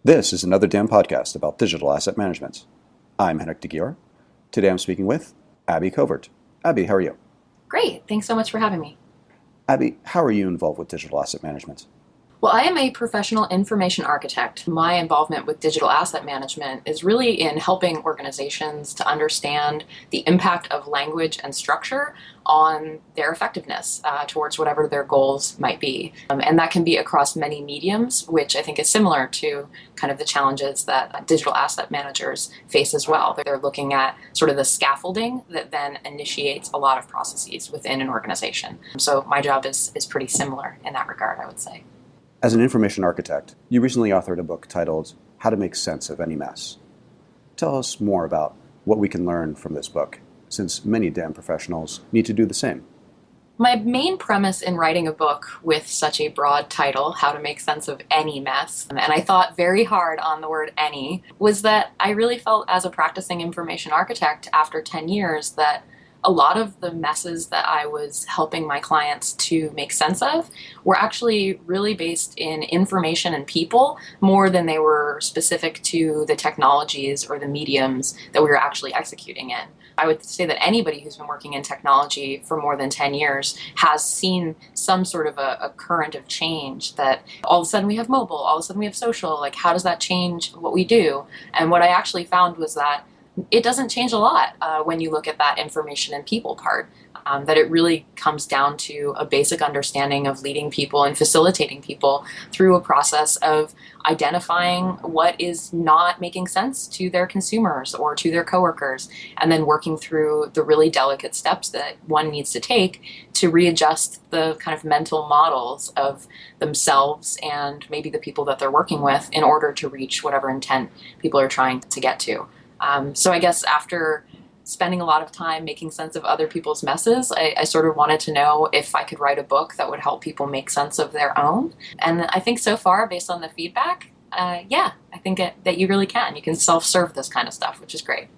This is another damn podcast about digital asset management. I'm Henrik de Gior. Today I'm speaking with Abby Covert. Abby, how are you? Great. Thanks so much for having me. Abby, how are you involved with digital asset management? Well, I am a professional information architect. My involvement with digital asset management is really in helping organizations to understand the impact of language and structure on their effectiveness towards whatever their goals might be. And that can be across many mediums, which I think is similar to kind of the challenges that digital asset managers face as well. They're looking at sort of the scaffolding that then initiates a lot of processes within an organization. So my job is pretty similar in that regard, I would say. As an information architect, you recently authored a book titled How to Make Sense of Any Mess. Tell us more about what we can learn from this book, since many damn professionals need to do the same. My main premise in writing a book with such a broad title, How to Make Sense of Any Mess, and I thought very hard on the word any, was that I really felt as a practicing information architect after 10 years that a lot of the messes that I was helping my clients to make sense of were actually really based in information and people more than they were specific to the technologies or the mediums that we were actually executing in. I would say that anybody who's been working in technology for more than 10 years has seen some sort of a current of change that all of a sudden we have mobile, all of a sudden we have social, like how does that change what we do? And what I actually found was that it doesn't change a lot when you look at that information and people part, that it really comes down to a basic understanding of leading people and facilitating people through a process of identifying what is not making sense to their consumers or to their coworkers, and then working through the really delicate steps that one needs to take to readjust the kind of mental models of themselves and maybe the people that they're working with in order to reach whatever intent people are trying to get to. So I guess after spending a lot of time making sense of other people's messes, I sort of wanted to know if I could write a book that would help people make sense of their own. And I think so far, based on the feedback, I think that you really can. You can self-serve this kind of stuff, which is great.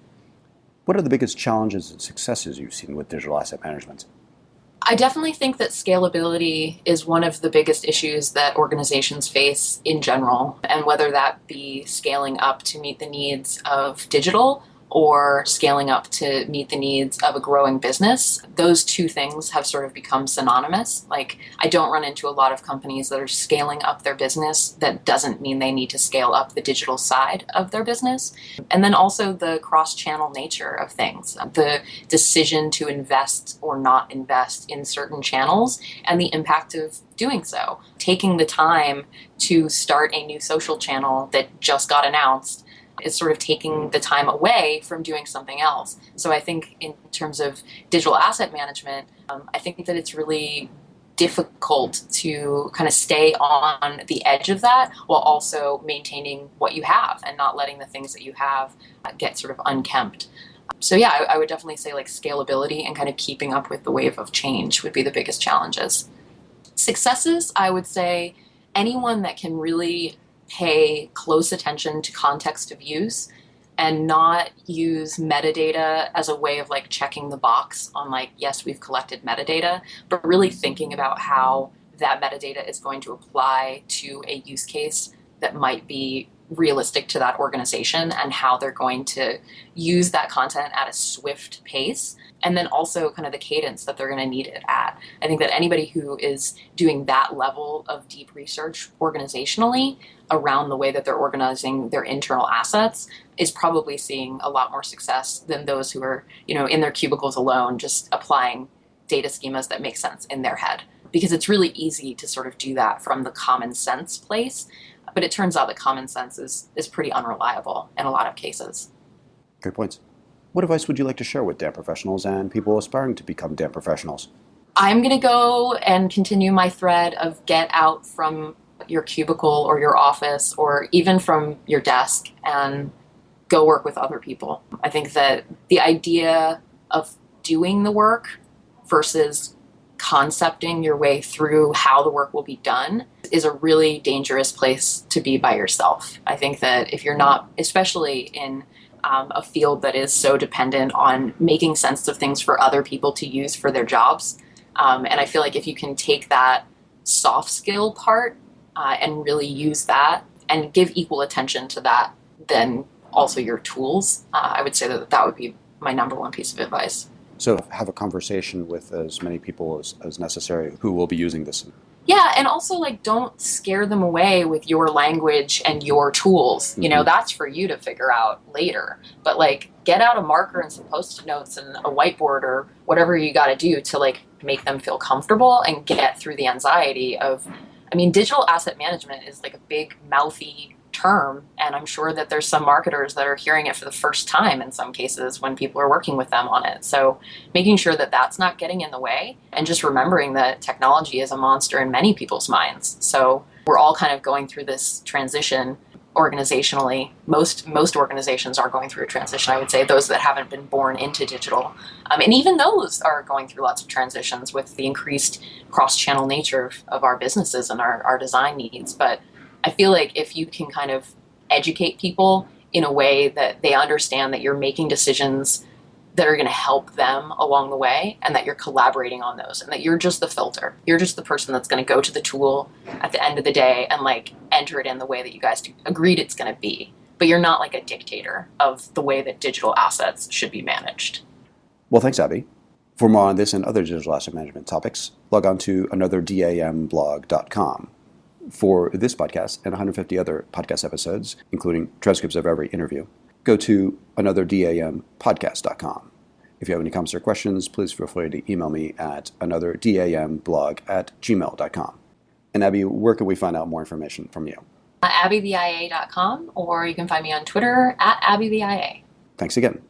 What are the biggest challenges and successes you've seen with digital asset management? I definitely think that scalability is one of the biggest issues that organizations face in general, and whether that be scaling up to meet the needs of digital or scaling up to meet the needs of a growing business, those two things have sort of become synonymous. Like, I don't run into a lot of companies that are scaling up their business. That doesn't mean they need to scale up the digital side of their business. And then also the cross-channel nature of things, the decision to invest or not invest in certain channels and the impact of doing so. Taking the time to start a new social channel that just got announced is sort of taking the time away from doing something else. So I think in terms of digital asset management, I think that it's really difficult to kind of stay on the edge of that while also maintaining what you have and not letting the things that you have get sort of unkempt. So yeah, I would definitely say like scalability and kind of keeping up with the wave of change would be the biggest challenges. Successes, I would say anyone that can really pay close attention to context of use and not use metadata as a way of like checking the box on like, yes, we've collected metadata, but really thinking about how that metadata is going to apply to a use case that might be realistic to that organization and how they're going to use that content at a swift pace. And then also kind of the cadence that they're going to need it at. I think that anybody who is doing that level of deep research organizationally around the way that they're organizing their internal assets is probably seeing a lot more success than those who are, in their cubicles alone, just applying data schemas that make sense in their head. Because it's really easy to sort of do that from the common sense place. But it turns out that common sense is pretty unreliable in a lot of cases. Great points. What advice would you like to share with damn professionals and people aspiring to become damn professionals? I'm going to go and continue my thread of get out from your cubicle or your office or even from your desk and go work with other people. I think that the idea of doing the work versus concepting your way through how the work will be done is a really dangerous place to be by yourself. I think that if you're not, especially in a field that is so dependent on making sense of things for other people to use for their jobs, and I feel like if you can take that soft skill part and really use that and give equal attention to that than also your tools. I would say that would be my number one piece of advice. So have a conversation with as many people as necessary who will be using this. Yeah, and also like don't scare them away with your language and your tools. You know, that's for you to figure out later. But like get out a marker and some post-it notes and a whiteboard or whatever you got to do to like make them feel comfortable and get through the anxiety of, I mean, digital asset management is like a big mouthy term, and I'm sure that there's some marketers that are hearing it for the first time in some cases when people are working with them on it. So making sure that that's not getting in the way, and just remembering that technology is a monster in many people's minds. So we're all kind of going through this transition organizationally. Most organizations are going through a transition, I would say, those that haven't been born into digital. And even those are going through lots of transitions with the increased cross-channel nature of our businesses and our design needs. But I feel like if you can kind of educate people in a way that they understand that you're making decisions that are going to help them along the way, and that you're collaborating on those, and that you're just the filter. You're just the person that's going to go to the tool at the end of the day and like enter it in the way that you guys agreed it's going to be. But you're not like a dictator of the way that digital assets should be managed. Well, thanks, Abby. For more on this and other digital asset management topics, log on to anotherdamblog.com. For this podcast and 150 other podcast episodes, including transcripts of every interview, go to anotherdambpodcast.com. If you have any comments or questions, please feel free to email me at anotherdamblog@gmail.com. And Abby, where can we find out more information from you? abbythia.com, or you can find me on Twitter at abbythia. Thanks again.